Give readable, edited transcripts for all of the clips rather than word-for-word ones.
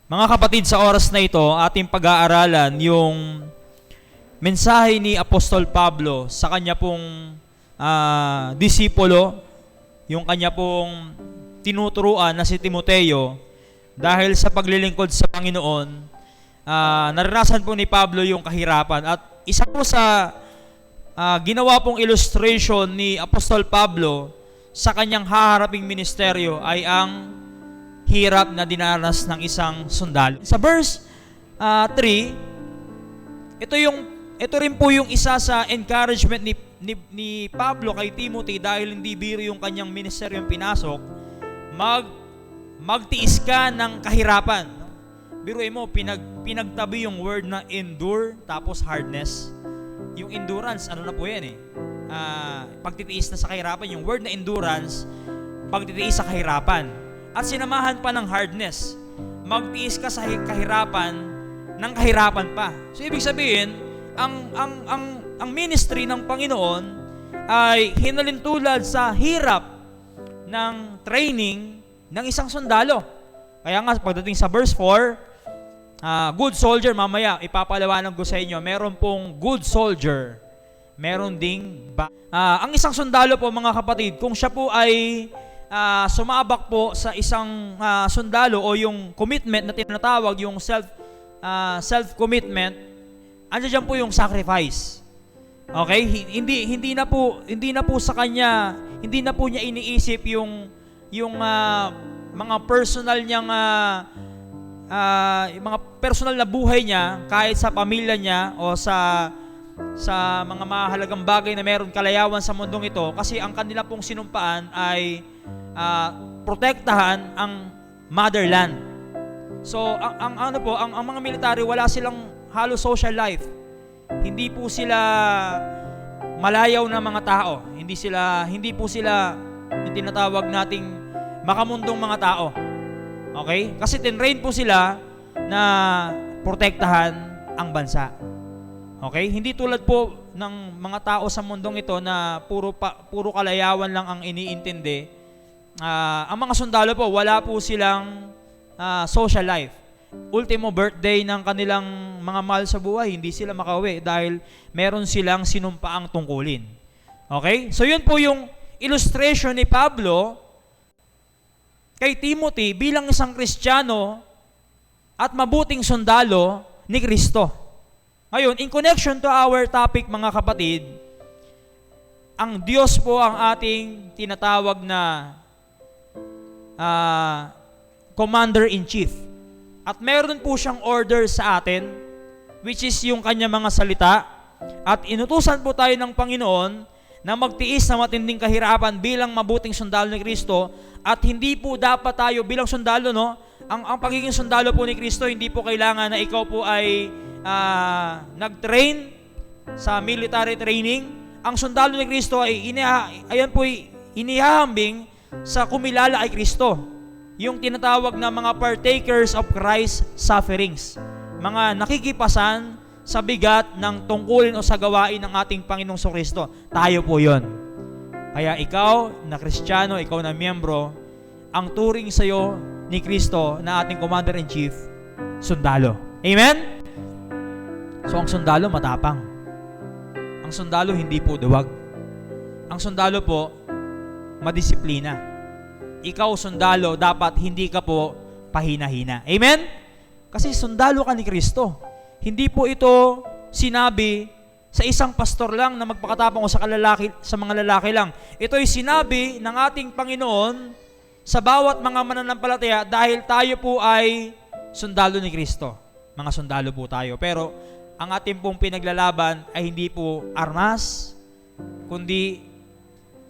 Mga kapatid, sa oras na ito, ating pag-aaralan yung mensahe ni Apostol Pablo sa kanya pong disipulo, yung kanya pong tinuturuan na si Timoteo. Dahil sa paglilingkod sa Panginoon, naranasan po ni Pablo yung kahirapan. At isa po sa ginawa pong illustration ni Apostol Pablo sa kanyang haharaping ministeryo ay ang hirap na dinanas ng isang sundalo. Sa verse 3, ito rin po yung isa sa encouragement ni Pablo kay Timothy dahil hindi biro yung kanyang ministeryong pinasok. Magtiis ka ng kahirapan. Biruin mo, pinagtabi yung word na endure tapos hardness. Yung endurance, ano na po yan pagtitiis na sa kahirapan. Yung word na endurance, pagtitiis sa kahirapan. At sinamahan pa ng hardness. Magtiis ka sa kahirapan ng kahirapan pa. So ibig sabihin, ang ministry ng Panginoon ay hinalintulad sa hirap ng training ng isang sundalo. Kaya nga pagdating sa verse 4, good soldier, mamaya ipapaliwanag ko sa inyo, meron pong good soldier, meron ding ang isang sundalo po, mga kapatid, kung siya po ay sumabak po sa isang sundalo o yung commitment na tinatawag, yung self-commitment, andiyan po yung sacrifice. Okay? Hindi na po sa kanya, hindi na po niya iniisip yung mga personal niyang mga personal na buhay niya kahit sa pamilya niya o sa mga mahalagang bagay na meron kalayawan sa mundong ito, kasi ang kanila pong sinumpaan ay protektahan ang motherland. So ang mga military, wala silang halos social life. Hindi po sila malayaw na mga tao. Hindi po sila yung tinatawag nating makamundong mga tao. Okay? Kasi tinrain po sila na protektahan ang bansa. Okay? Hindi tulad po ng mga tao sa mundong ito na puro kalayawan lang ang iniintindi. Ang mga sundalo po, wala po silang social life. Ultimo birthday ng kanilang mga mahal sa buhay, hindi sila makauwi dahil meron silang sinumpaang tungkulin. Okay? So yun po yung illustration ni Pablo kay Timothy bilang isang Kristiyano at mabuting sundalo ni Kristo. Ngayon, in connection to our topic, mga kapatid, ang Diyos po ang ating tinatawag na Commander-in-Chief. At meron po siyang order sa atin, which is yung kanya mga salita. At inutusan po tayo ng Panginoon na magtiis na matinding kahirapan bilang mabuting sundalo ni Kristo. At hindi po dapat tayo bilang sundalo, ang pagiging sundalo po ni Kristo, hindi po kailangan na ikaw po ay nag-train sa military training. Ang sundalo ni Kristo ay inihahambing sa kumilala kay Kristo. Yung tinatawag na mga partakers of Christ's sufferings. Mga nakikipasan sa bigat ng tungkulin o sa gawain ng ating Panginoong Kristo. Tayo po yon. Kaya ikaw na Kristiyano, ikaw na miyembro, ang turing sa iyo ni Kristo na ating Commander-in-Chief, sundalo. Amen? So ang sundalo matapang. Ang sundalo hindi po duwag. Ang sundalo po madisiplina. Ikaw sundalo, dapat hindi ka po pahina-hina. Amen? Kasi sundalo ka ni Kristo. Hindi po ito sinabi sa isang pastor lang na magpakatapang o sa mga lalaki lang. Ito ay sinabi ng ating Panginoon sa bawat mga mananampalataya dahil tayo po ay sundalo ni Kristo. Mga sundalo po tayo. Pero ang ating pong pinaglalaban ay hindi po armas, kundi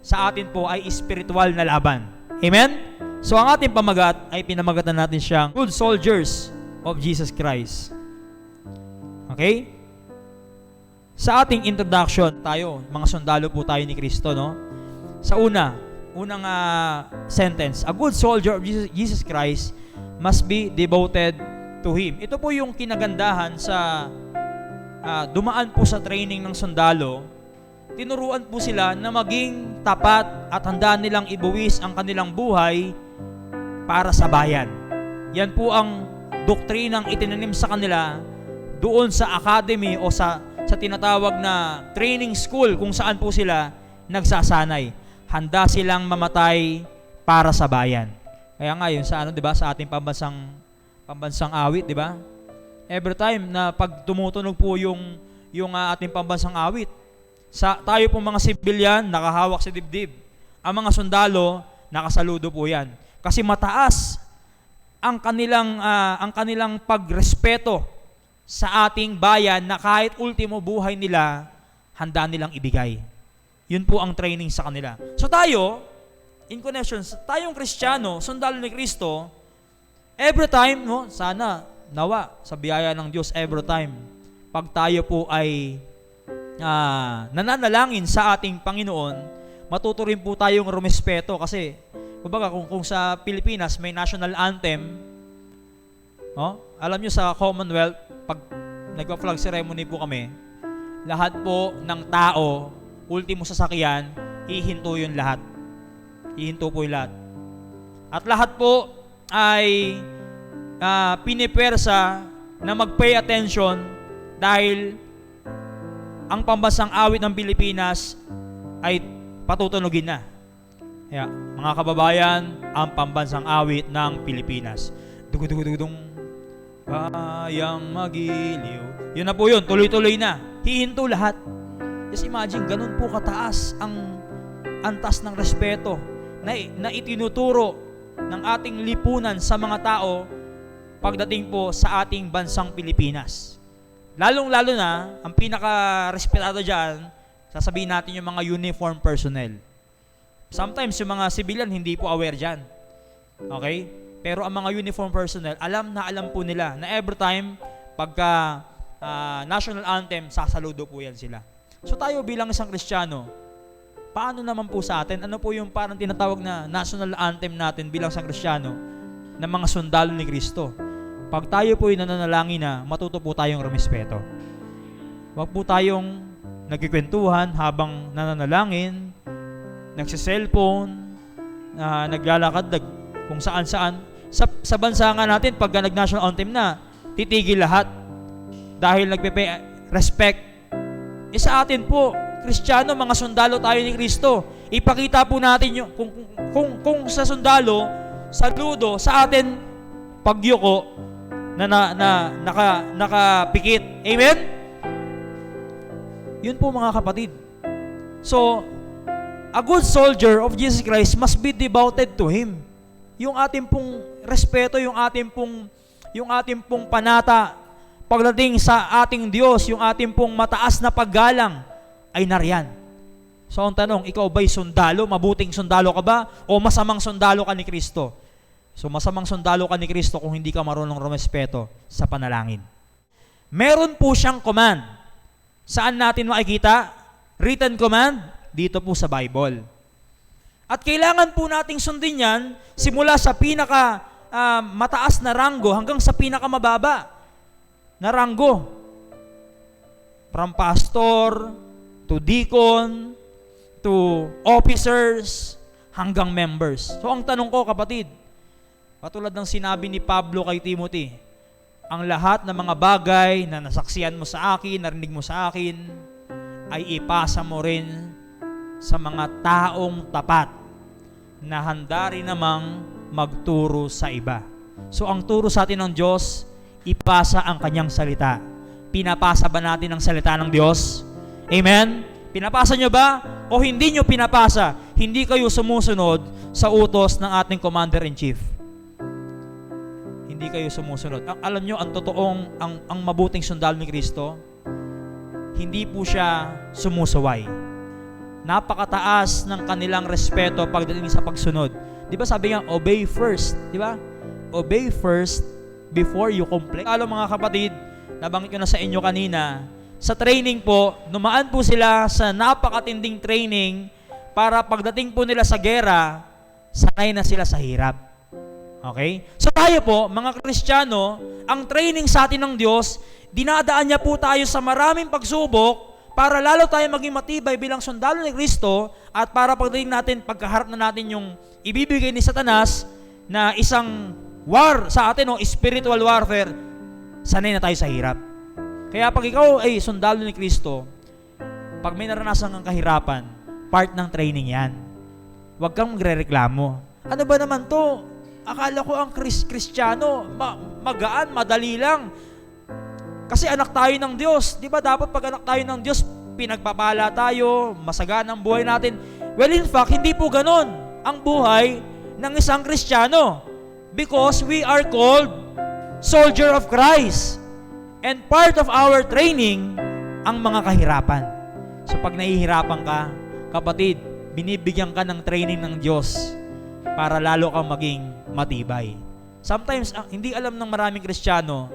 sa atin po ay espiritual na laban. Amen? So ang ating pamagat ay pinamagatan natin siyang good soldiers of Jesus Christ. Okay? Sa ating introduction, tayo, mga sundalo po tayo ni Kristo, Sa unang sentence, a good soldier of Jesus Christ must be devoted to Him. Ito po yung kinagandahan sa dumaan po sa training ng sundalo. Tinuruan po sila na maging tapat at handa nilang ibuwis ang kanilang buhay para sa bayan. Yan po ang doktrinang itinanim sa kanila doon sa academy o sa tinatawag na training school kung saan po sila nagsasanay. Handa silang mamatay para sa bayan. Kaya nga yun sa 'di ba, sa ating pambansang awit, 'di ba? Every time na pag tumutunog po yung ating pambansang awit, tayo pong mga sibilyan nakahawak sa dibdib. Ang mga sundalo nakasaludo po 'yan. Kasi mataas ang kanilang pagrespeto sa ating bayan na kahit ultimo buhay nila handa nilang ibigay. Yun po ang training sa kanila. So tayo, in connection, tayong Kristiyano, sundalo ni Kristo, every time, sana, nawa, sa biyaya ng Diyos, every time, pag tayo po ay nananalangin sa ating Panginoon, matuto rin po tayong rumespeto kasi, kumbaga, kung sa Pilipinas may national anthem, alam nyo sa Commonwealth, pag nagpa-flag ceremony po kami, lahat po ng tao, ultimo sasakyan, hihinto yung lahat. Hihinto po yung lahat. At lahat po ay pinipersa na mag-pay attention dahil ang pambansang awit ng Pilipinas ay patutunugin na. Kaya, mga kababayan, ang pambansang awit ng Pilipinas. Dugudugudugudung, bayang magiliw. Yun na po yun, tuloy-tuloy na. Hihinto lahat. Just imagine, ganun po kataas ang antas ng respeto na itinuturo ng ating lipunan sa mga tao pagdating po sa ating bansang Pilipinas. Lalong-lalo na, ang pinaka-respetado dyan, sasabihin natin yung mga uniform personnel. Sometimes yung mga civilian hindi po aware dyan. Okay? Pero ang mga uniform personnel, alam po nila na every time pagka national anthem, sasaludo po yan sila. So tayo bilang isang Kristiyano, paano naman po sa atin? Ano po yung parang tinatawag na national anthem natin bilang isang Kristiyano ng mga sundalo ni Kristo? Pag tayo po yung nananalangin na, matuto po tayong rumespeto. Huwag po tayong nagkikwentuhan habang nananalangin, nagsiselfone, naglalakad kung saan-saan. Sa bansa nga natin, pag nag-national anthem na, titigil lahat dahil respect. Sa atin po, Kristiyano, mga sundalo tayo ni Kristo. Ipakita po natin yung, kung sa sundalo, saludo, sa atin, pagyuko, nakapikit. Amen? Yun po mga kapatid. So, a good soldier of Jesus Christ must be devoted to Him. Yung ating pong respeto, yung ating pong panata, pagdating sa ating Diyos, yung ating pong mataas na paggalang, ay nariyan. So, ang tanong, ikaw ba'y sundalo? Mabuting sundalo ka ba? O masamang sundalo ka ni Kristo? So, masamang sundalo ka ni Kristo kung hindi ka marunong rumespeto sa panalangin. Meron po siyang command. Saan natin makikita? Written command? Dito po sa Bible. At kailangan po nating sundin yan simula sa pinaka mataas na ranggo hanggang sa pinaka mababa na ranggo. From pastor to deacon to officers hanggang members. So ang tanong ko kapatid, katulad ng sinabi ni Pablo kay Timothy, ang lahat ng mga bagay na nasaksihan mo sa akin, narinig mo sa akin, ay ipasa mo rin sa mga taong tapat na handa rin namang magturo sa iba. So ang turo sa atin ng Diyos, ipasa ang kanyang salita. Pinapasa ba natin ang salita ng Diyos? Amen? Pinapasa nyo ba? O hindi nyo pinapasa? Hindi kayo sumusunod sa utos ng ating Commander-in-Chief. Hindi kayo sumusunod. Alam nyo, ang totoong, ang mabuting sundalo ni Kristo, hindi po siya sumusuway. Napakataas ng kanilang respeto pagdating sa pagsunod. Di ba sabi nga, obey first. Di ba? Obey first before you complain. Alam mga kapatid, nabanggit ko na sa inyo kanina, sa training po, numaan po sila sa napakatinding training para pagdating po nila sa gera, sanay na sila sa hirap. Okay? So tayo po, mga Kristiyano, ang training sa atin ng Diyos, dinadaan niya po tayo sa maraming pagsubok para lalo tayo maging matibay bilang sundalo ni Kristo at para pagdating natin, pagkaharap na natin yung ibibigay ni Satanas na isang war sa atin, spiritual warfare, sanay na tayo sa hirap. Kaya pag ikaw ay sundalo ni Kristo, pag may naranasan kang kahirapan, part ng training yan. Huwag kang magrereklamo. Ano ba naman to? Akala ko ang Kristiyano, magaan, madali lang. Kasi anak tayo ng Diyos. Di ba dapat pag anak tayo ng Diyos, pinagpapala tayo, masagaan ang buhay natin. Well, in fact, hindi po ganon ang buhay ng isang Kristiyano. Because we are called soldier of Christ. And part of our training, ang mga kahirapan. So pag nahihirapan ka, kapatid, binibigyan ka ng training ng Diyos para lalo kang maging matibay. Sometimes, hindi alam ng maraming Kristiyano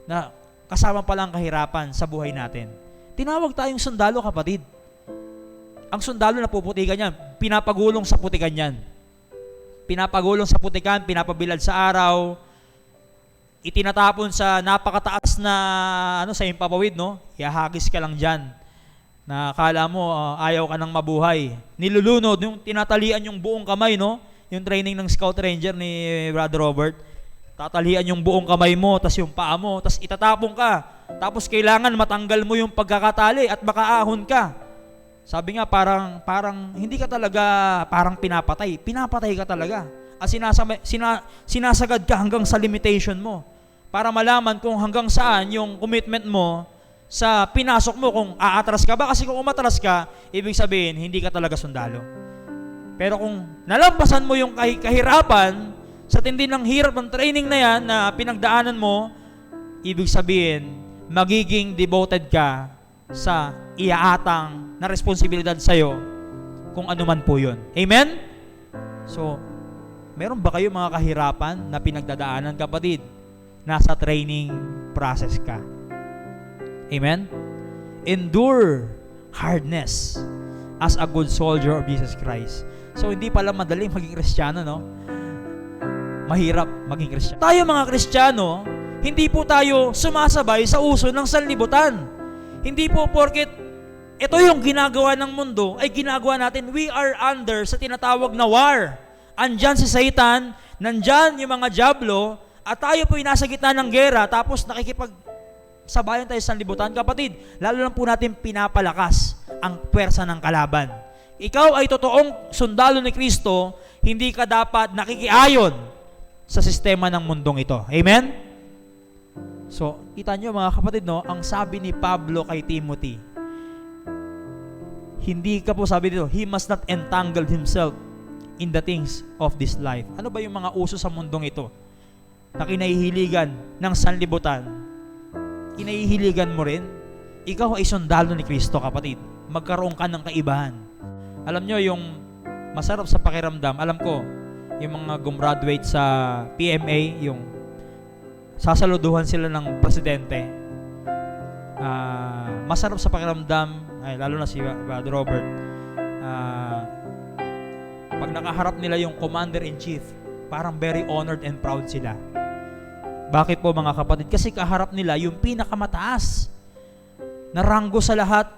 na kasama pala ang kahirapan sa buhay natin. Tinawag tayong sundalo, kapatid. Ang sundalo na puputikan yan, pinapagulong sa putikan yan. Pinapagulong sa putikan, pinapabilad sa araw, itinatapon sa napakataas na sa impapawid, no? Ihahagis ka lang dyan. Na akala mo ayaw ka nang mabuhay. Nilulunod, yung tinatalian yung buong kamay, no? Yung training ng Scout Ranger ni Brother Robert. Tatalian yung buong kamay mo, tas yung paa mo, tas itatapon ka. Tapos kailangan matanggal mo yung pagkakatali at makaahon ka. Sabi nga parang hindi ka talaga parang pinapatay. Pinapatay ka talaga. At sinasagad ka hanggang sa limitation mo para malaman kung hanggang saan yung commitment mo sa pinasok mo, kung aatras ka ba. Kasi kung umatras ka, ibig sabihin, hindi ka talaga sundalo. Pero kung nalampasan mo yung kahirapan, sa tindi ng hirap ng training na yan na pinagdaanan mo, ibig sabihin, magiging devoted ka sa iaatang na responsibilidad sa'yo kung ano man po yun. Amen? So, meron ba kayo mga kahirapan na pinagdadaanan, kapatid? Nasa training process ka. Amen? Endure hardness as a good soldier of Jesus Christ. So, hindi pala madaling maging Kristiyano, no? Mahirap maging Kristiyano. Tayo mga Kristiyano, hindi po tayo sumasabay sa uso ng sanlibutan. Hindi po porket ito yung ginagawa ng mundo, ay ginagawa natin. We are under sa tinatawag na war. Andyan si Satan, nandyan yung mga diablo, at tayo po nasa gitna ng gera, tapos nakikipagsabayan tayo sa sanlibutan. Kapatid, lalo lang po natin pinapalakas ang pwersa ng kalaban. Ikaw ay totoong sundalo ni Kristo, hindi ka dapat nakikiayon sa sistema ng mundong ito. Amen? So, kita nyo mga kapatid, no, ang sabi ni Pablo kay Timothy, hindi ka po, sabi dito, he must not entangle himself in the things of this life. Ano ba yung mga uso sa mundong ito na kinahihiligan ng sanlibutan? Kinahihiligan mo rin? Ikaw ay sundalo ni Kristo, kapatid. Magkaroon ka ng kaibahan. Alam nyo, yung masarap sa pakiramdam, alam ko, yung mga gumraduate sa PMA, yung sasaluduhan sila ng presidente, masarap sa pakiramdam, ay, lalo na si Brother Robert, pag nakaharap nila yung Commander-in-Chief, parang very honored and proud sila. Bakit po mga kapatid? Kasi kaharap nila yung pinakamataas na ranggo sa lahat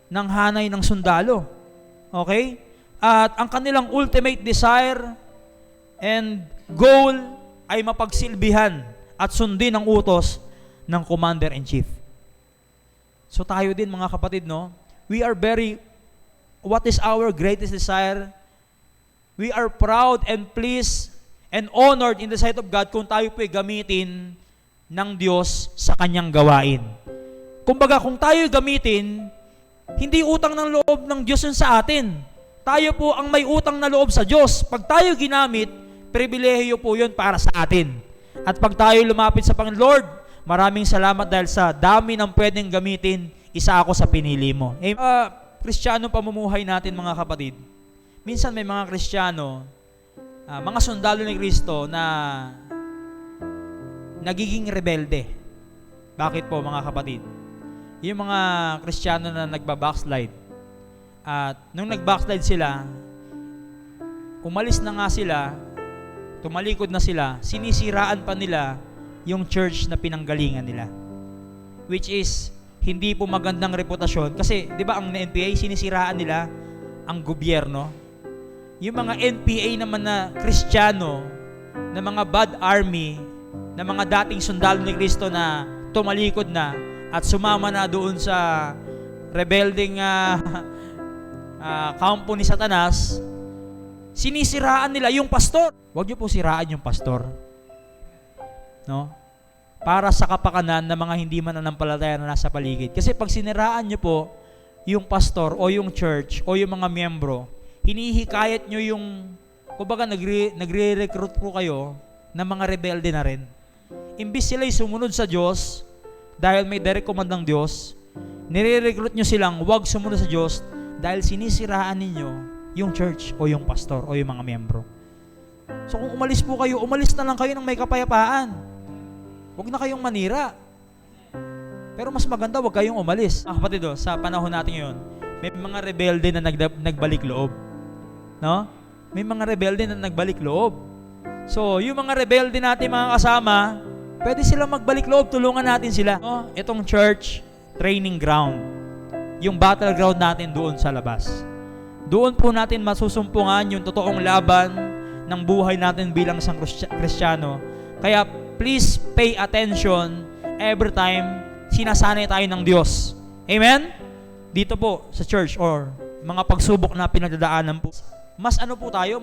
ng hanay ng sundalo. Okay? At ang kanilang ultimate desire and goal ay mapagsilbihan at sundin ang utos ng Commander-in-Chief. So tayo din mga kapatid, no? What is our greatest desire? We are proud and pleased and honored in the sight of God kung tayo po'y gamitin ng Diyos sa kanyang gawain. Kumbaga, kung tayo gamitin, hindi utang ng loob ng Diyos yun sa atin. Tayo po ang may utang na loob sa Diyos. Pag tayo ginamit, pribilehiyo po yun para sa atin. At pag tayo lumapit sa Panginoon, Lord, maraming salamat dahil sa dami ng pwedeng gamitin, isa ako sa pinili mo. Kristiyano pamumuhay natin mga kapatid. Minsan may mga Kristiyano, mga sundalo ni Kristo na nagiging rebelde. Bakit po mga kapatid? Yung mga Kristiyano na nagba-backslide. At nung nag-backslide sila, umalis na nga sila, tumalikod na sila, sinisiraan pa nila yung church na pinanggalingan nila. Which is, hindi po magandang reputasyon. Kasi, di ba ang NPA, sinisiraan nila ang gobyerno. Yung mga NPA naman na Kristiyano, na mga bad army, na mga dating sundalo ni Kristo na tumalikod na at sumama na doon sa rebelding kampo ni Satanas, sinisiraan nila yung pastor. Huwag niyo po siraan yung pastor. No? Para sa kapakanan ng mga hindi mananampalataya na nasa paligid. Kasi pag siniraan niyo po yung pastor o yung church o yung mga miyembro, hinihikayat nyo yung, kumbaga nagre-recruit po kayo ng mga rebelde na rin. Imbis sila'y sumunod sa Diyos, dahil may direct command ng Diyos, nire-recruit nyo silang huwag sumunod sa Diyos dahil sinisiraan ninyo yung church o yung pastor o yung mga miyembro. So kung umalis po kayo, umalis na lang kayo ng may kapayapaan. Huwag na kayong manira. Pero mas maganda, huwag kayong umalis. Kapatid, sa panahon natin ngayon, may mga rebelde na nagbalik loob. No? May mga rebelde na nagbalik loob. So, yung mga rebelde natin, mga kasama, pwede silang magbalik loob, tulungan natin sila. No? Itong church, training ground. Yung battleground natin doon sa labas. Doon po natin masusumpungan yung totoong laban ng buhay natin bilang isang Kristiyano. Kaya, please pay attention every time sinasanay tayo ng Diyos. Amen? Dito po sa church or mga pagsubok na pinagdadaanan po. Mas ano po tayo,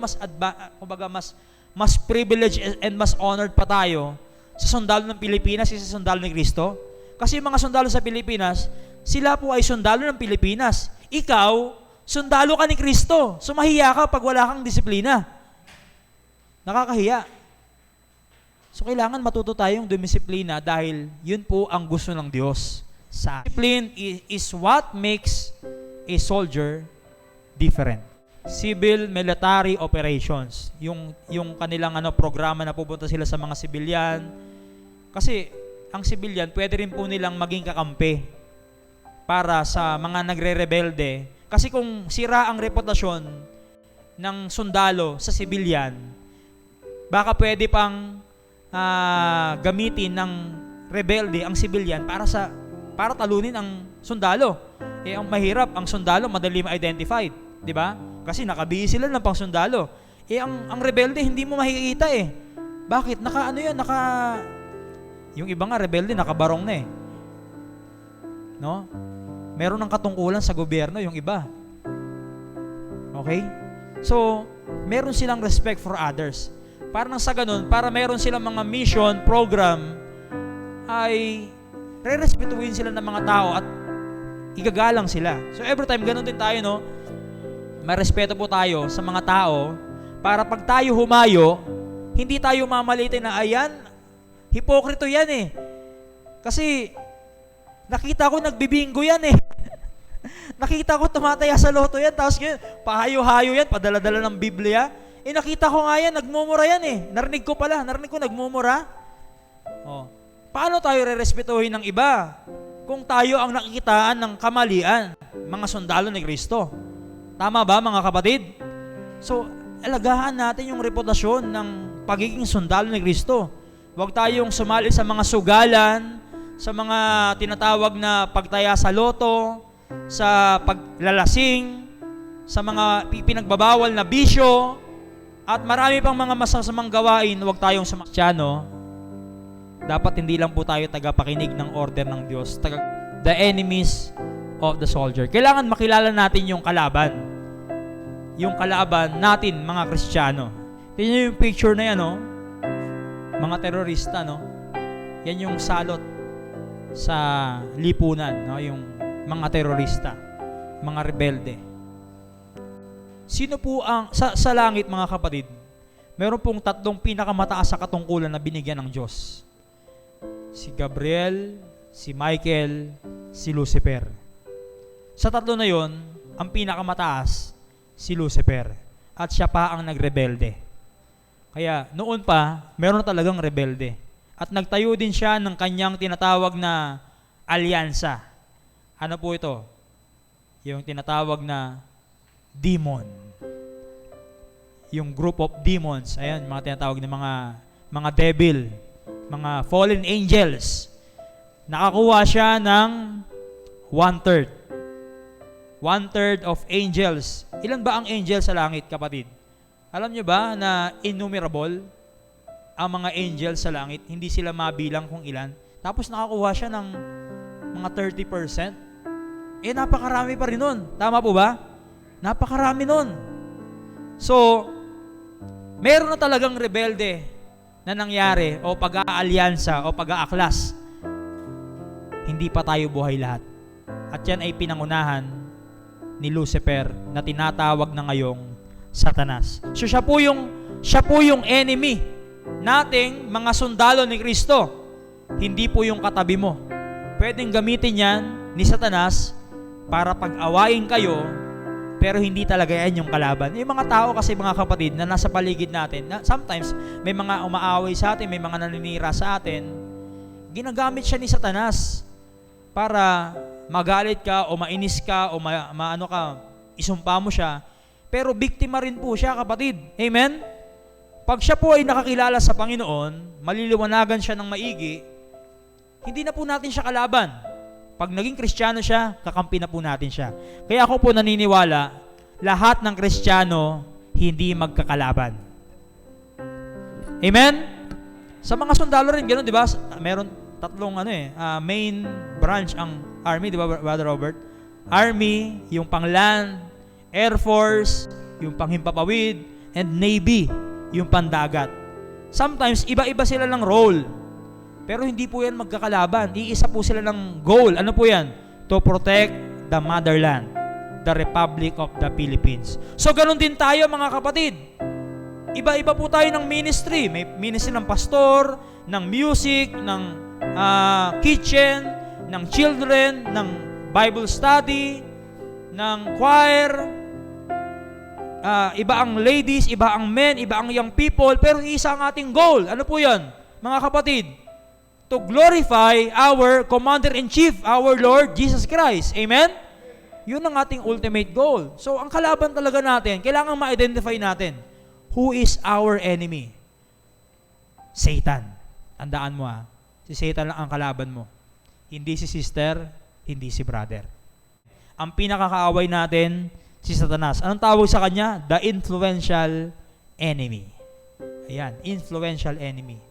kumbaga mas privileged and mas honored pa tayo sa sundalo ng Pilipinas kaysa sa sundalo ni Kristo. Kasi yung mga sundalo sa Pilipinas, sila po ay sundalo ng Pilipinas. Ikaw, sundalo ka ni Kristo. Sumahiya ka pag wala kang disiplina. Nakakahiya. So, kailangan matuto tayong dumisiplina dahil yun po ang gusto ng Diyos. Discipline is what makes a soldier different. Civil military operations. Yung kanilang programa na pupunta sila sa mga sibilyan. Kasi, ang sibilyan, pwede rin po nilang maging kakampi para sa mga nagre-rebelde. Kasi kung sira ang reputasyon ng sundalo sa sibilyan, baka pwede pang gamitin ng rebelde ang civilian para talunin ang sundalo. Ang mahirap, ang sundalo madali ma-identified, di ba? Kasi nakabihis sila ng pangsundalo. Ang rebelde hindi mo makikita eh. Bakit? Yung iba nga rebelde nakabarong na eh. No? Meron ng katungkulan sa gobyerno yung iba. Okay? So, meron silang respect for others. Para nang sa ganun, para meron silang mga mission, program, ay re-respetuhin sila ng mga tao at igagalang sila. So every time, ganun din tayo, no? May respeto po tayo sa mga tao para pag tayo humayo, hindi tayo mamalitin na, ayan, hipokrito yan eh. Kasi, nakita ko nagbibingo yan eh. Nakita ko tumataya sa loto yan, tapos yun, pahayo-hayo yan, padala-dala ng Biblia. Nakita ko nga yan, nagmumura yan eh. Narinig ko nagmumura. Paano tayo re-respetuhin ng iba kung tayo ang nakikitaan ng kamalian, mga sundalo ni Kristo? Tama ba, mga kapatid? So, alagaan natin yung reputasyon ng pagiging sundalo ni Kristo. Huwag tayong sumali sa mga sugalan, sa mga tinatawag na pagtaya sa loto, sa paglalasing, sa mga pinagbabawal na bisyo, at marami pang mga masasamang gawain. Huwag tayong Kristyano. Dapat hindi lang po tayo tagapakinig ng order ng Diyos. The enemies of the soldier. Kailangan makilala natin yung kalaban. Yung kalaban natin, mga Kristiyano. Tingnan nyo yung picture na yan, no? Mga terorista, no? Yan yung salot sa lipunan, no? Yung mga terorista, mga rebelde. Sino po ang, sa langit, mga kapatid, meron pong tatlong pinakamataas sa katungkulan na binigyan ng Diyos. Si Gabriel, si Michael, si Lucifer. Sa tatlo na yon, ang pinakamataas, si Lucifer. At siya pa ang nagrebelde. Kaya noon pa, meron talagang rebelde. At nagtayo din siya ng kanyang tinatawag na alyansa. Ano po ito? Yung tinatawag na demon. Yung group of demons. Ayan, mga tinatawag na mga devil, mga fallen angels. Nakakuha siya ng 1/3. 1/3 of angels. Ilan ba ang angels sa langit, kapatid? Alam nyo ba na innumerable? ang mga angel sa langit, hindi sila mabilang kung ilan. Tapos nakakuha siya ng mga 30%. Napakarami pa rin nun. Tama po ba? Napakarami nun. So, meron na talagang rebelde na nangyari o pag-aalyansa o pag-aaklas. Hindi pa tayo buhay lahat. At yan ay pinangunahan ni Lucifer na tinatawag na ngayong Satanas. So siya po yung enemy nating mga sundalo ni Kristo. Hindi po yung katabi mo. Pwedeng gamitin yan ni Satanas para pag-awayin kayo, pero hindi talaga yan yung kalaban. Yung mga tao kasi, mga kapatid, na nasa paligid natin, na sometimes may mga umaaway sa atin, may mga naninira sa atin, ginagamit siya ni Satanas para magalit ka o mainis ka o maano ka, isumpa mo siya. Pero biktima rin po siya, kapatid. Amen? Pag siya po ay nakakilala sa Panginoon, maliliwanagan siya ng maigi, hindi na po natin siya kalaban. Pag naging Kristiyano siya, kakampi na po natin siya. Kaya ako po naniniwala, lahat ng Kristiyano hindi magkakalaban. Amen? Sa mga sundalo rin, gano'n, di ba? Meron tatlong main branch ang Army, di ba, Brother Robert? Army, yung pang-land, Air Force, yung panghimpapawid, and Navy, yung pandagat. Sometimes, iba-iba sila ng role. Pero hindi po yan magkakalaban. Iisa po sila ng goal. Ano po yan? To protect the motherland, the Republic of the Philippines. So, ganun din tayo, mga kapatid. Iba-iba po tayo ng ministry. May ministry ng pastor, ng music, ng kitchen, ng children, ng Bible study, ng choir. Iba ang ladies, iba ang men, iba ang young people, pero isa ang ating goal. Ano po yan, mga kapatid? To glorify our Commander-in-Chief, our Lord Jesus Christ. Amen? Yun ang ating ultimate goal. So, ang kalaban talaga natin, kailangan ma-identify natin, who is our enemy? Satan. Tandaan mo si Satan lang ang kalaban mo. Hindi si sister, hindi si brother. Ang pinakakaaway natin, si Satanas. Anong tawag sa kanya? The influential enemy. Ayan, influential enemy.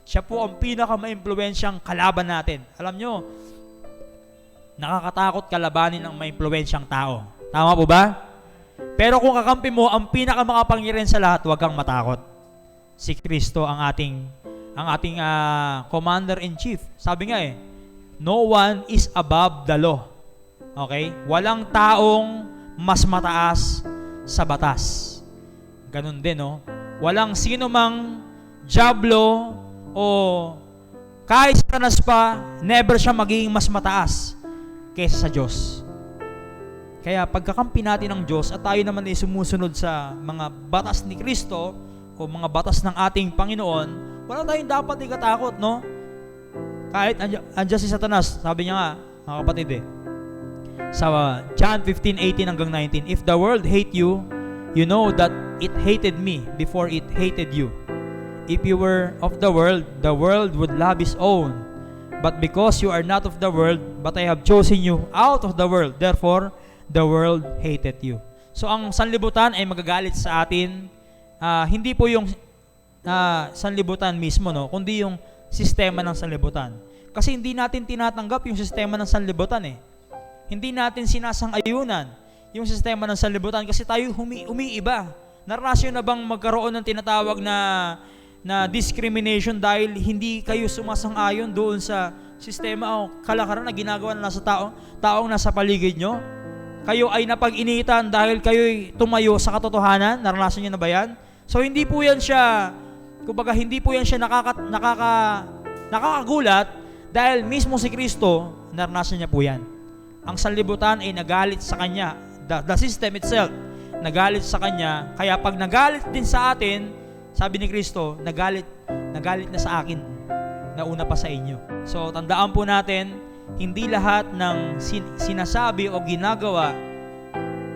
Siya po ang pinaka-maimpluwensyang kalaban natin. Alam nyo, nakakatakot kalabanin ng maimpluwensyang tao. Tama po ba? Pero kung kakampi mo, ang pinaka-makapangyarihan sa lahat, huwag kang matakot. Si Kristo ang ating Commander-in-Chief. Sabi nga no one is above the law. Okay? Walang taong mas mataas sa batas. Ganun din, no? Walang sino mang diablo o kahit Satanas pa, never siya magiging mas mataas kaysa sa Diyos. Kaya pagkakampi natin ng Diyos at tayo naman ay sumusunod sa mga batas ni Kristo o mga batas ng ating Panginoon, wala tayong dapat ikatakot, no? Kahit andyan si Satanas, sabi niya nga, mga kapatid sa John 15:18 hanggang 19, if the world hate you, you know that it hated me before it hated you. If you were of the world would love his own. But because you are not of the world, but I have chosen you out of the world, therefore the world hated you. So ang sanlibutan ay magagalit sa atin, hindi po yung sanlibutan mismo, no, kundi yung sistema ng sanlibutan. Kasi hindi natin tinatanggap yung sistema ng sanlibutan Hindi natin sinasang-ayunan yung sistema ng sanlibutan kasi tayo umiiba. Narasyon na bang magkaroon ng tinatawag na discrimination dahil hindi kayo sumasang-ayon doon sa sistema o kalakaran na ginagawa na nasa taong nasa paligid nyo? Kayo ay napag-initan dahil kayo'y tumayo sa katotohanan? Naranasan nyo na ba yan? So hindi po yan siya, kumbaga hindi po yan siya nakakagulat dahil mismo si Kristo, naranasan niya po yan. Ang sanlibutan ay nagalit sa kanya. The system itself, nagalit sa kanya. Kaya pag nagalit din sa atin, sabi ni Kristo, nagalit na sa akin, nauna pa sa inyo. So, tandaan po natin, hindi lahat ng sinasabi o ginagawa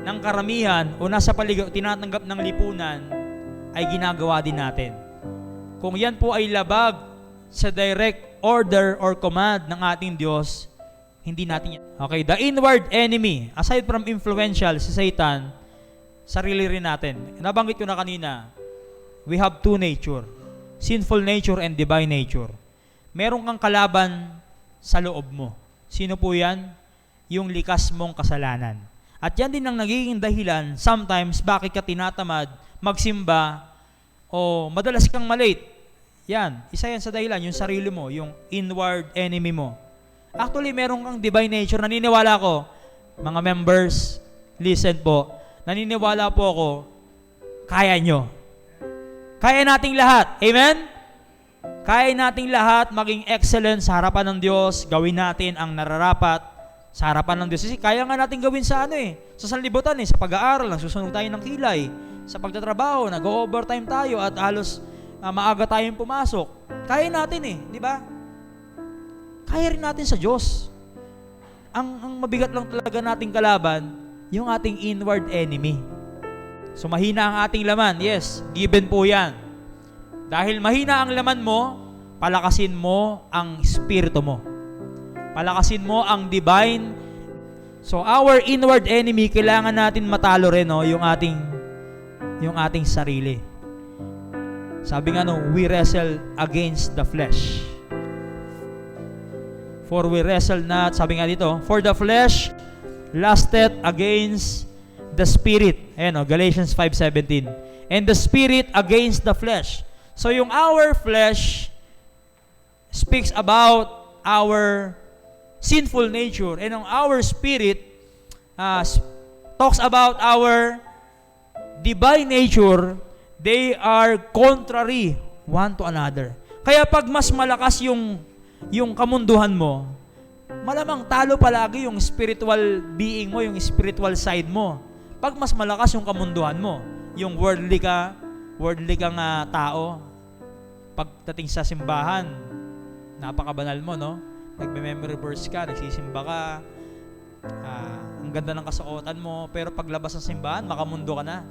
ng karamihan o nasa paligid, tinatanggap ng lipunan, ay ginagawa din natin. Kung yan po ay labag sa direct order or command ng ating Diyos, hindi natin yan. Okay, the inward enemy, aside from influential, si Satan, sarili rin natin. Nabanggit ko na kanina, we have two nature. sinful nature and divine nature. Meron kang kalaban sa loob mo. Sino po yan? Yung likas mong kasalanan. At yan din ang nagiging dahilan sometimes bakit ka tinatamad magsimba o madalas kang malate. Yan, isa yan sa dahilan, yung sarili mo, yung inward enemy mo. Actually, meron kang divine nature. Naniniwala ko, mga members, listen po, naniniwala po ako, kaya nyo. Kaya nating lahat. Amen? Kaya nating lahat maging excellent sa harapan ng Diyos, gawin natin ang nararapat sa harapan ng Diyos. Kasi kaya nga natin gawin sa sa sanlibutan sa pag-aaral, nagsusunog tayo ng kilay, sa pagtatrabaho, nag-overtime tayo at halos maaga tayong pumasok. Kaya natin di ba? Kaya rin natin sa Diyos. Ang mabigat lang talaga nating kalaban, yung ating inward enemy. So mahina ang ating laman, yes, given po yan. Dahil mahina ang laman mo, palakasin mo ang espiritu mo. Palakasin mo ang divine. So our inward enemy, kailangan natin matalo rin yung ating sarili. Sabi nga we wrestle against the flesh. For we wrestle not, sabi nga dito, for the flesh lusteth against the spirit. Ayan Galatians 5:17. And the spirit against the flesh. So yung our flesh speaks about our sinful nature, and our spirit talks about our divine nature. They are contrary one to another. Kaya pag mas malakas yung kamunduhan mo, malamang talo palagi yung spiritual being mo, yung spiritual side mo. Pag mas malakas yung kamunduhan mo, yung worldly kang tao, pagdating sa simbahan, napakabanal mo, nagme-memory verse ka, nagsisimba ka, ang ganda ng kasuotan mo, pero paglabas ng simbahan, makamundo ka na.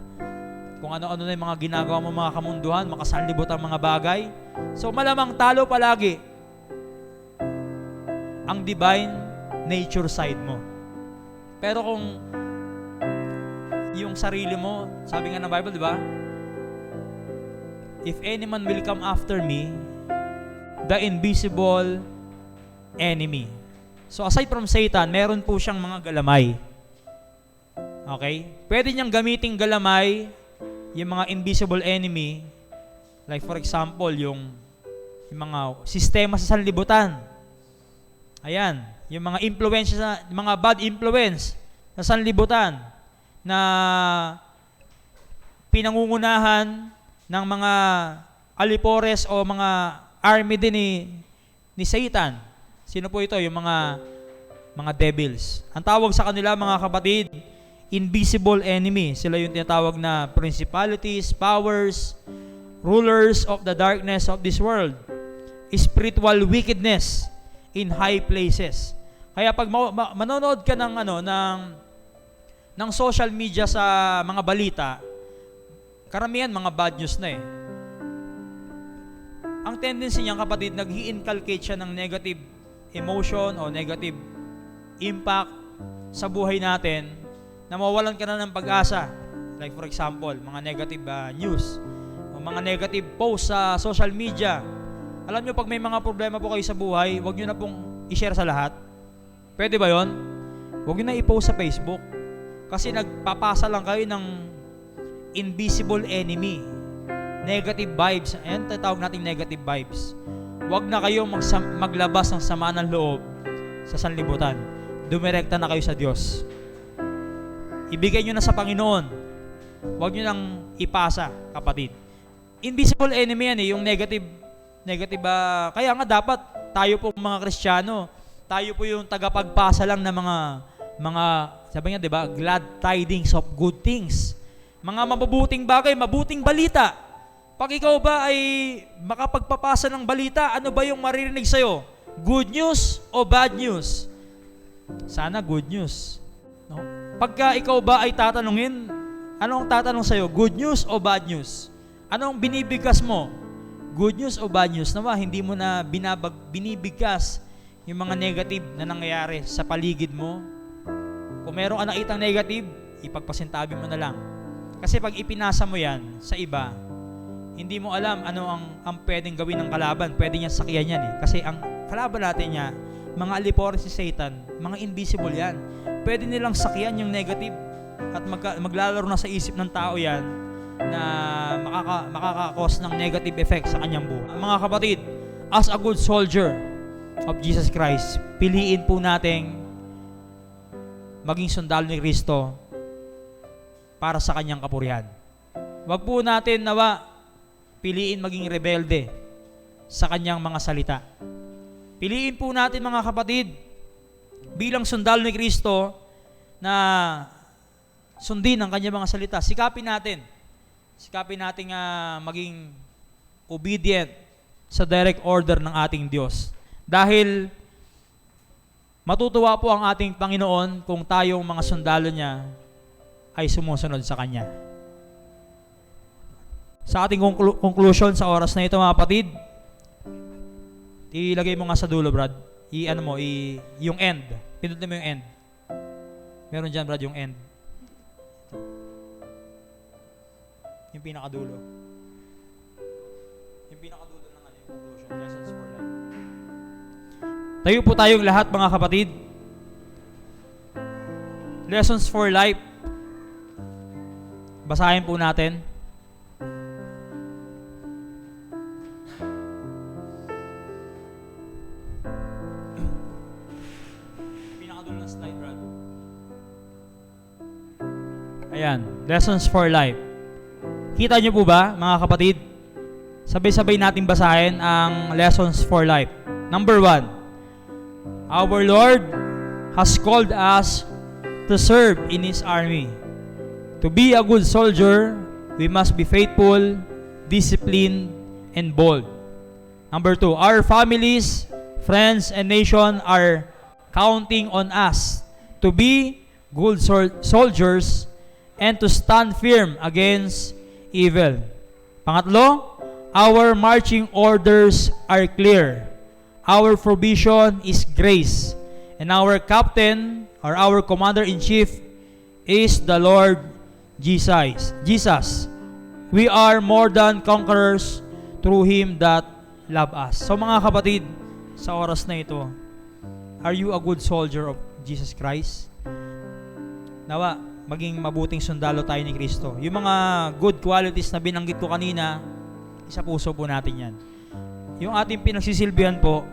Kung ano-ano na yung mga ginagawa mo, mga kamunduhan, makasanlibot ang mga bagay. So malamang talo palagi ang divine nature side mo. Pero kung yung sarili mo, sabi nga ng Bible, di ba? If any man will come after me, the invisible enemy. So aside from Satan, meron po siyang mga galamay. Okay? Pwede niyang gamiting galamay yung mga invisible enemy, like for example, yung mga sistema sa sanlibutan. Ayan, yung mga influence, mga bad influence sa sanlibutan na pinangungunahan ng mga alipores o mga army din ni Satan. Sino po ito? Yung mga devils. Ang tawag sa kanila, mga kapatid, invisible enemy. Sila yung tinatawag na principalities, powers, rulers of the darkness of this world, spiritual wickedness in high places. Kaya pag manonood ka ng social media sa mga balita, karamihan mga bad news na Ang tendency niya, kapatid, nag-i-inculcate siya ng negative emotion o negative impact sa buhay natin na mawawalan ka na ng pag-asa. Like for example, mga negative news o mga negative posts sa social media. Alam nyo, pag may mga problema po kayo sa buhay, huwag nyo na pong i-share sa lahat. Pwede ba yon? Huwag nyo na i-post sa Facebook. Kasi nagpapasa lang kayo ng invisible enemy. Negative vibes. Ayan, tatawag natin negative vibes. Huwag na kayo maglabas ng sama ng loob sa sanlibutan. Dumirekta na kayo sa Diyos. Ibigay nyo na sa Panginoon. Huwag nyo nang ipasa, kapatid. Invisible enemy yan yung negative. Kaya nga dapat tayo po mga Kristiyano, tayo po yung tagapagpasa lang ng mga sabi nga, 'di ba, glad tidings of good things. Mga mabubuting bagay, mabuting balita. Pag ikaw ba ay makapagpapasa ng balita, ano ba yung maririnig sa'yo? Good news o bad news? Sana good news. No? Pagka ikaw ba ay tatanungin, anong tatanong sa'yo? Good news o bad news? Anong binibigkas mo? Good news o bad news? Nawa, hindi mo na binibigkas yung mga negative na nangyayari sa paligid mo. Kung meron ka nakitang negative, ipagpasintabi mo na lang. Kasi pag ipinasa mo yan sa iba, hindi mo alam ano ang pwedeng gawin ng kalaban. Pwede niya sakyan yan eh. Kasi ang kalaban natin niya, mga alipore si Satan, mga invisible yan. Pwede nilang sakyan yung negative at maglalaro na sa isip ng tao yan na makakakos ng negative effect sa kanyang buhay. Mga kapatid, as a good soldier of Jesus Christ, piliin po nating maging sundalo ni Kristo para sa kanyang kapurihan. Wag po natin nawa piliin maging rebelde sa kanyang mga salita. Piliin po natin mga kapatid, bilang sundalo ni Kristo na sundin ang kanyang mga salita. Sikapin natin maging obedient sa direct order ng ating Diyos. Dahil matutuwa po ang ating Panginoon kung tayong mga sundalo niya ay sumusunod sa Kanya. Sa ating conclusion sa oras na ito mga kapatid, ilagay mo nga sa dulo, Brad. Yung end. Pindutin mo yung end. Meron dyan, Brad, yung end. Yung pinakadulo. Yung pinakadulo ng yung conclusion. Lessons for life. Tayo po tayong lahat mga kapatid. Lessons for life. Basahin po natin. Ayan, lessons for life. Kita nyo po ba, mga kapatid? Sabay-sabay natin basahin ang lessons for life. Number 1, our Lord has called us to serve in His army. To be a good soldier, we must be faithful, disciplined, and bold. Number 2, our families, friends, and nation are counting on us to be good soldiers and to stand firm against evil. Pangatlo, our marching orders are clear. Our provision is grace. And our captain or our commander-in-chief is the Lord Jesus. We are more than conquerors through Him that love us. So mga kapatid, sa oras na ito, are you a good soldier of Jesus Christ? Nawa, maging mabuting sundalo tayo ni Kristo. Yung mga good qualities na binanggit ko kanina, isa puso po natin yan. Yung ating pinagsisilbihan po,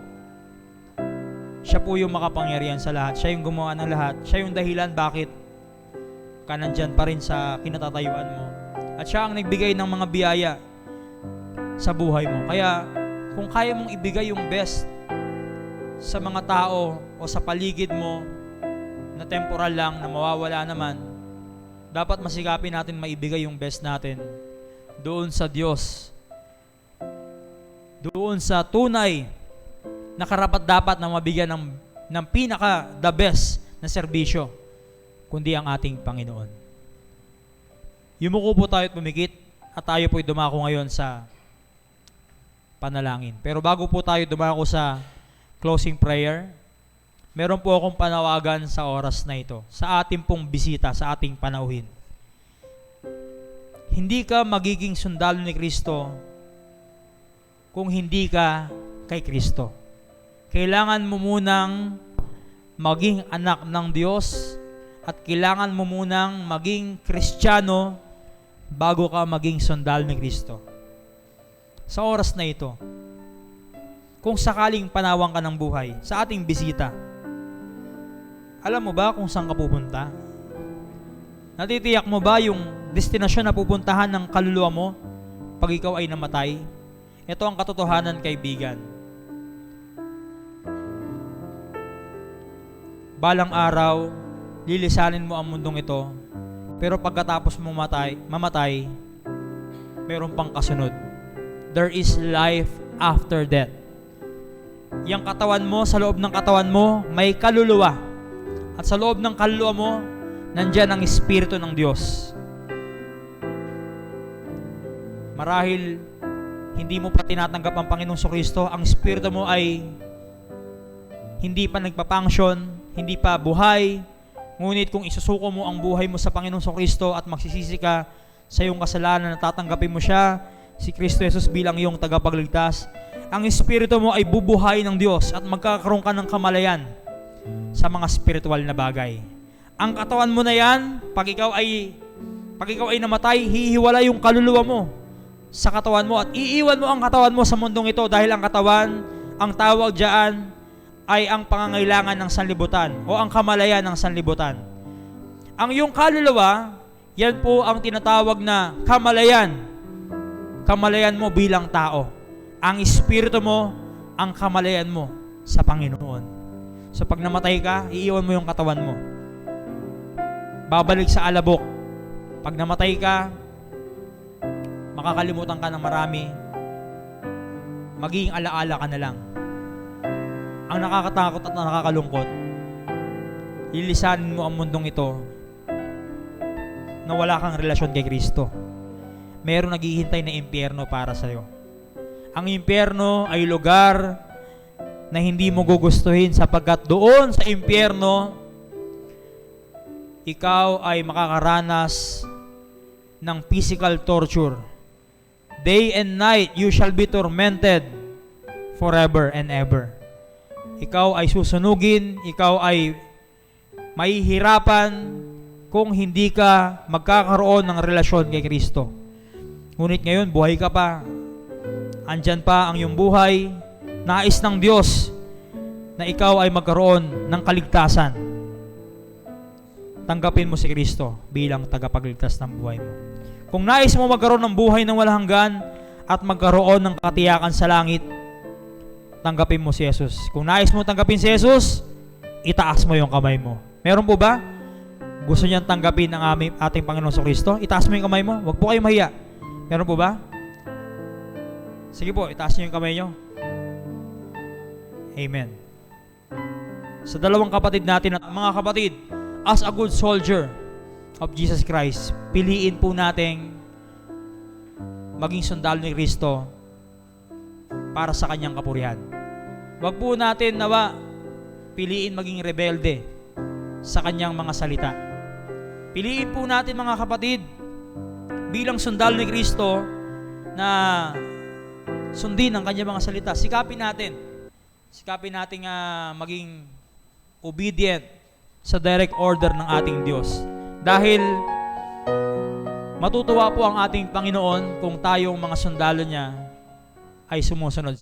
siya po yung makapangyarihan sa lahat. Siya yung gumawa ng lahat. Siya yung dahilan bakit ka nandyan pa rin sa kinatatayuan mo. At siya ang nagbigay ng mga biyaya sa buhay mo. Kaya, kung kaya mong ibigay yung best sa mga tao o sa paligid mo na temporal lang, na mawawala naman, dapat masikapin natin maibigay yung best natin doon sa Diyos. Doon sa tunay na karapat-dapat na mabigyan ng pinaka the best na serbisyo, kundi ang ating Panginoon. Yumuko po tayo at pumikit at tayo po'y dumako ngayon sa panalangin. Pero bago po tayo dumako sa closing prayer, meron po akong panawagan sa oras na ito, sa ating pong bisita, sa ating panauhin. Hindi ka magiging sundalo ni Kristo kung hindi ka kay Kristo. Kailangan mo munang maging anak ng Diyos at kailangan mo munang maging Kristiyano bago ka maging sundalo ni Kristo. Sa oras na ito, kung sakaling panawang ka ng buhay sa ating bisita, alam mo ba kung saan ka pupunta? Natitiyak mo ba yung destinasyon na pupuntahan ng kaluluwa mo pag ikaw ay namatay? Ito ang katotohanan, kaibigan. Balang araw, lilisanin mo ang mundong ito, pero pagkatapos mo mamatay, mayroon pang kasunod. There is life after death. Yang katawan mo, sa loob ng katawan mo, may kaluluwa. At sa loob ng kaluluwa mo, nandyan ang Espiritu ng Diyos. Marahil, hindi mo pa tinatanggap ang Panginoong Kristo, ang Espiritu mo ay hindi pa nagpapunction, hindi pa buhay. Ngunit kung isusuko mo ang buhay mo sa Panginoong Kristo at magsisisi ka sa iyong kasalanan na tatanggapin mo siya si Kristo Jesus bilang iyong tagapagligtas, ang espiritu mo ay bubuhay ng Diyos at magkakaroon ka ng kamalayan sa mga spiritual na bagay. Ang katawan mo na yan, pag ikaw ay namatay, hihiwala yung kaluluwa mo sa katawan mo at iiwan mo ang katawan mo sa mundong ito dahil ang katawan, ang tawag diyan ay ang pangangailangan ng sanlibutan o ang kamalayan ng sanlibutan. Ang iyong kaluluwa, yan po ang tinatawag na kamalayan. Kamalayan mo bilang tao. Ang espiritu mo, ang kamalayan mo sa Panginoon. So pag namatay ka, iiwan mo yung katawan mo. Babalik sa alabok. Pag namatay ka, makakalimutan ka ng marami. Magiging alaala ka na lang. Ang nakakatakot at nakakalungkot, lilisanin mo ang mundong ito na wala kang relasyon kay Kristo. Meron naghihintay na impyerno para sa'yo. Ang impyerno ay lugar na hindi mo gugustuhin sapagkat doon sa impyerno, ikaw ay makakaranas ng physical torture. Day and night, you shall be tormented forever and ever. Ikaw ay susunugin, ikaw ay mahihirapan kung hindi ka magkakaroon ng relasyon kay Kristo. Ngunit ngayon, buhay ka pa. Andyan pa ang iyong buhay. Nais ng Diyos na ikaw ay magkaroon ng kaligtasan. Tanggapin mo si Kristo bilang tagapagligtas ng buhay mo. Kung nais mo magkaroon ng buhay ng walang hanggan at magkaroon ng katiyakan sa langit, tanggapin mo si Jesus. Kung nais mo tanggapin si Jesus, itaas mo yung kamay mo. Meron po ba? Gusto niyang tanggapin ang ating Panginoon sa Kristo? Itaas mo yung kamay mo. Huwag po kayo mahiya. Meron po ba? Sige po, itaas niyo yung kamay niyo. Amen. Sa dalawang kapatid natin, mga kapatid, as a good soldier of Jesus Christ, piliin po nating maging sundalo ni Kristo para sa kanyang kapurihan. Huwag po natin nawa piliin maging rebelde sa kanyang mga salita. Piliin po natin, mga kapatid, bilang sundalo ni Kristo na sundin ang kanyang mga salita. Sikapin natin maging obedient sa direct order ng ating Diyos. Dahil matutuwa po ang ating Panginoon kung tayong mga sundalo niya ay sumusunod.